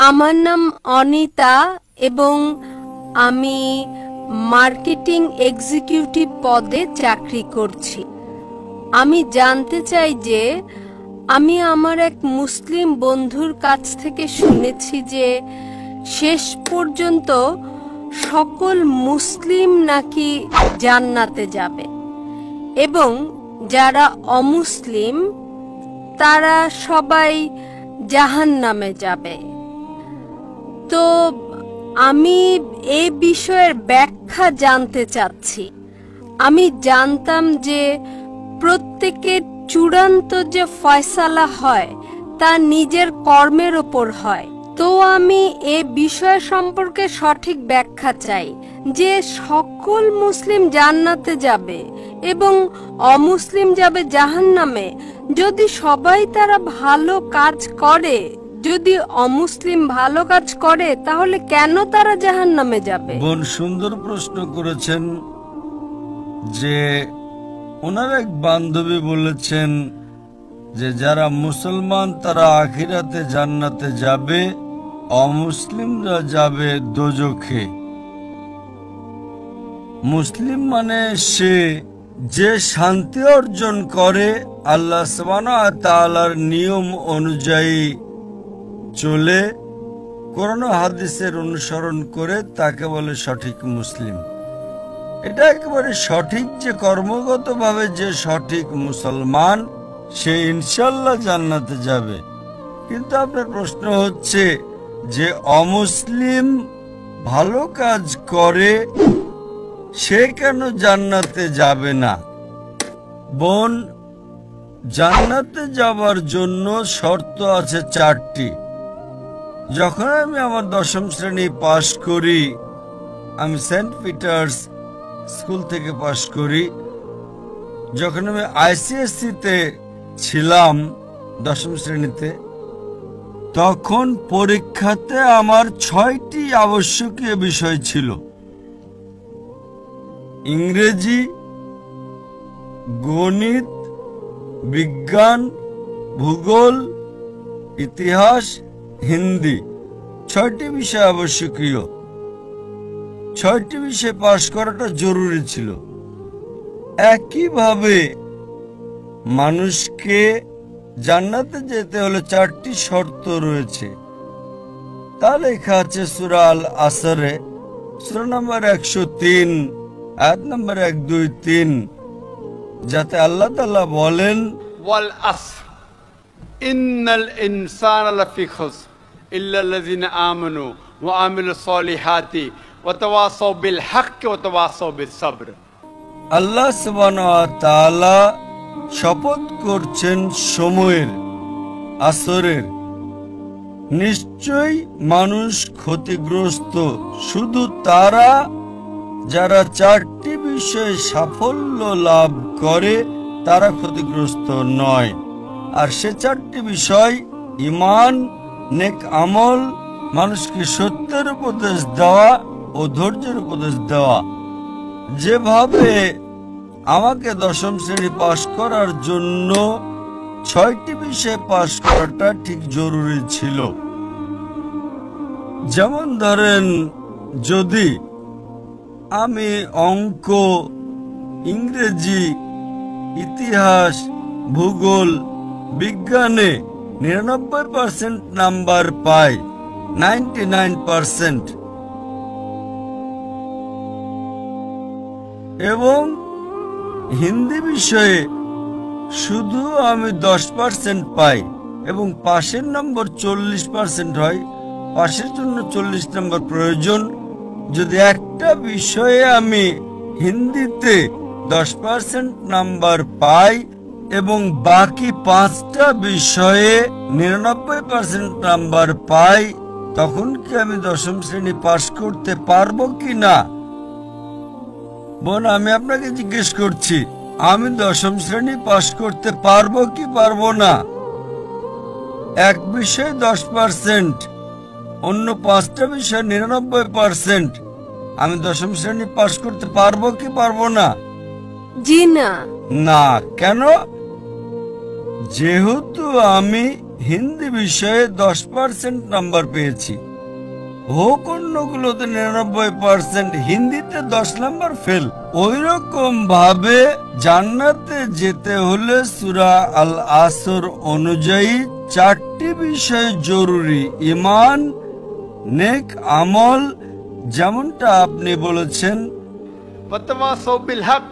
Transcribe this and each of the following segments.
আমার নাম অনিতা এবং আমি মার্কেটিং এক্সিকিউটিভ পদে চাকরি করছি। আমি জানতে চাই যে আমি আমার এক মুসলিম বন্ধুর কাছ থেকে শুনেছি যে শেষ পর্যন্ত সকল মুসলিম নাকি জান্নাতে যাবে এবং যারা অমুসলিম তারা সবাই জাহান্নামে যাবে। তো আমি এই বিষয়ের ব্যাখ্যা জানতে চাচ্ছি। আমি জানতাম যে প্রত্যেকের চূড়ান্ত যে ফয়সালা হয় তা নিজের কর্মের ওপর হয়। তো আমি এই বিষয় সম্পর্কে সঠিক ব্যাখ্যা চাই যে সকল মুসলিম জান্নাতে যাবে এবং অমুসলিম যাবে জাহান্নামে। যদি সবাই তারা ভালো কাজ করে, যদি অমুসলিম ভালো কাজ করে, তাহলে কেন তারা জাহান্নামে যাবে? বোন সুন্দর প্রশ্ন করেছেন যে ওনার এক বান্ধবী বলেছেন যে যারা মুসলমান তারা আখিরাতে জান্নাতে যাবে, অমুসলিমরা যাবে দোজখে। মুসলিম মানে সে যে শান্তি অর্জন করে আল্লাহ সুবহানাহু ওয়া তাআলার নিয়ম অনুযায়ী চলে, কোরআন ও হাদিসের অনুসরণ করে, তাকে বলে সঠিক মুসলিম। এটা একেবারে সঠিক যে কর্মগতভাবে যে সঠিক মুসলমান সে ইনশাল্লাহ জান্নাতে যাবে। কিন্তু আপনার প্রশ্ন হচ্ছে যে অমুসলিম ভালো কাজ করে সে কেন জান্নাতে যাবে না? বোন, জান্নাতে যাবার জন্য শর্ত আছে 4টি। যখন আমি আমার 10ম শ্রেণী পাশ করি, আমি সেন্ট পিটার্স স্কুল থেকে পাশ করি। যখন আমি আইসিএসসিতে ছিলাম 10ম শ্রেণীতে, তখন পরীক্ষাতে আমার 6টি আবশ্যকীয় বিষয় ছিল: ইংরেজি, গণিত, বিজ্ঞান, ভূগোল, ইতিহাস, হিন্দি। 6টি বিষয় আবশ্যকীয়। 6টি বিষয় পাশ করাটা জরুরি ছিল। একইভাবে মানুষকে জান্নাতে যেতে হলে 4টি শর্ত রয়েছে। তা লেখা আছে সূরা আল আসরে, সূরা নম্বর 103, আয়াত নম্বর 1, 2, 3, যাতে আল্লাহ তাআলা বলেন, ওয়াল আসর ইন্নাল ইনসানা লাফি খুসর ইল্লাল্লাযিনা আমানু ওয়া আমিলুস সলিহাতি ওয়া তাওয়াসাউ বিল হক ওয়া তাওয়াসাউ বিস সবর। আল্লাহ সুবহানাহু ওয়া তাআলা শপথ করছেন সময়ের, আসরের। নিশ্চয়ই মানুষ ক্ষতিগ্রস্ত শুধু তারা যারা 4টি বিষয়ে সাফল্য লাভ করে, তারা ক্ষতিগ্রস্ত নয়। আর সে 4টি বিষয় ঈমান, নেক আমল, মানুষকে সত্যের উপদেশ দেওয়া ও ধৈর্যের উপদেশ দেওয়া। যেভাবে আমাকে 10ম শ্রেণী পাশ করার জন্য 6টি বিষয়ে পাশ করাটা ঠিক জরুরি ছিল। যেমন ধরেন, যদি আমি অঙ্ক, ইংরেজি, ইতিহাস, ভূগোল, বিজ্ঞানে 99% নাম্বার পাই, 99%, এবং হিন্দি বিষয়ে শুধু আমি 10% পাই এবং পাশের নম্বর 40% হয়, পাশের জন্য 40 নম্বর প্রয়োজন। যদি একটা বিষয়ে আমি হিন্দিতে 10% নাম্বার পাই এবং বাকি 5টা বিষয়ে 99% নাম্বার পাই, তখন কি আমি 10ম শ্রেণী পাশ করতে পারবো কি না? বোন, আমি আপনাকে জিজ্ঞেস করছি, আমি 10ম শ্রেণী পাশ করতে পারবো কি পারবো না? এক বিষয়ে 10%, অন্য 5টা বিষয়ে 99%, আমি 10ম শ্রেণী পাশ করতে পারবো কি পারবো না? জি না। না। কেন? যেহেতু আমি হিন্দি বিষয়ে 10% নাম্বার পেয়েছি, হোক অন্যগুলোতে 99%, হিন্দিতে 10 নাম্বার ফেল। ওই রকম ভাবে জান্নাতে যেতে হলে সূরা আল আসর অনুযায়ী 4টি বিষয় জরুরি: ঈমান, নেক আমল, যেমনটা আপনি বলেছেন, ওয়াতাওয়াসাউ বিল হক,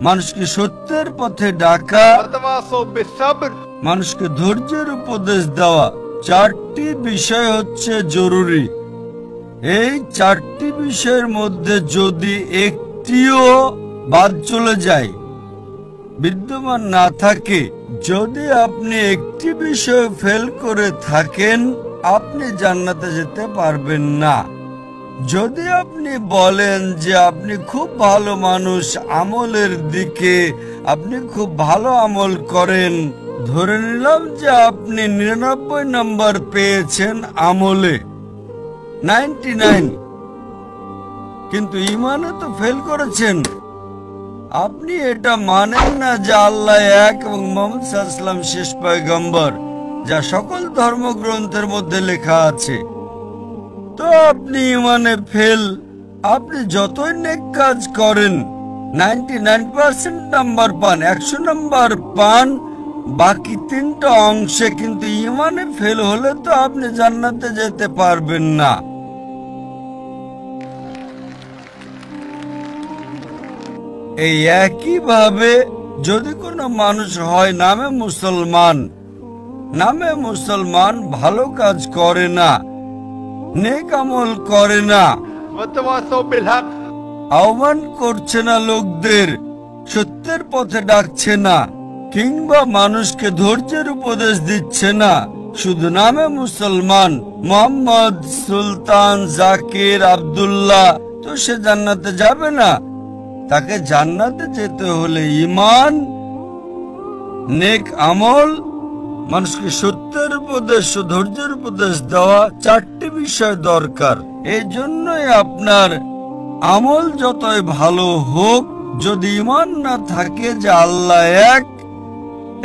মানুষকে সত্যের পথে ডাকা, ওয়াতাওয়াসাউ বিস সবর, মানুষকে ধৈর্যের উপদেশ দেওয়া। 4টি বিষয় হচ্ছে জরুরি। এই 4টি বিষয়ের মধ্যে যদি একটিও বাদ চলে যায়, বিদ্যমান না থাকে, যদি আপনি একটি বিষয় ফেল করে থাকেন, আপনি জান্নাতে যেতে পারবেন না। যদি আপনি বলেন যে আপনি খুব ভালো মানুষ, আমলের দিকে আপনি খুব ভালো আমল করেন, ধরে নিলাম যে আপনি 99 নাম্বার পেয়েছেন আমলে, 99, কিন্তু ঈমানে তো ফেল করেছেন। আপনি এটা মানেন না যে আল্লাহ এক এবং মুহাম্মদ সাল্লাল্লাহু আলাইহি ওয়াসাল্লাম শেষ পয়গম্বর, যা সকল ধর্মগ্রন্থের মধ্যে লেখা আছে। তো আপনি ঈমানে ফেল। আপনি যতই নেক কাজ করেন 99% নাম্বার পান, 100 নাম্বার পান, বাকি 3টা অংশে কিন্তু ঈমানে ফেল হলে তো আপনি জান্নাতে যেতে পারবেন না। এই একইভাবে যদি কোনো মানুষ হয় নামে মুসলমান, ভালো কাজ করে না, নেক আমল করে না, ওয়াতাওয়াসাউ বিল হক, আহ্বান করছে না লোকদের, সত্যের পথে ডাকছে না, কিংবা মানুষকে ধৈর্যের উপদেশ দিচ্ছে না, শুধু নামে মুসলমান, মোহাম্মদ, সুলতান, জাকির, আব্দুল্লাহ, তো সে জান্নাতে যাবে না। তাকে জান্নাতে যেতে হলে ঈমান, নেক আমল, মানুষকে সত্যের উপদেশ ও ধৈর্যের উপদেশ দেওয়া, 4টি বিষয় দরকার। এই জন্যই আপনার আমল যতই ভালো হোক, যদি ঈমান না থাকে যে আল্লাহ এক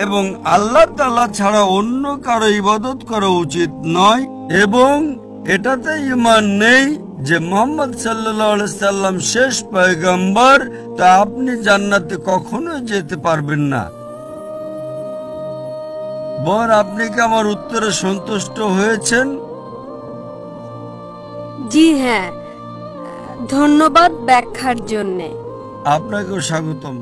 এবং আল্লাহ তাআলা ছাড়া অন্য কারো ইবাদত করা উচিত নয়, এবং এটাতে ঈমান নেই যে মুহাম্মদ সাল্লাল্লাহু আলাইহি সাল্লাম শেষ পয়গম্বর, তা আপনি জান্নাতে কখনো যেতে পারবেন না। বর, আপনি কি আমার উত্তরে সন্তুষ্ট হয়েছেন? জি হ্যাঁ, ধন্যবাদ ব্যাখ্যার জন্যে। আপনাকেও স্বাগতম।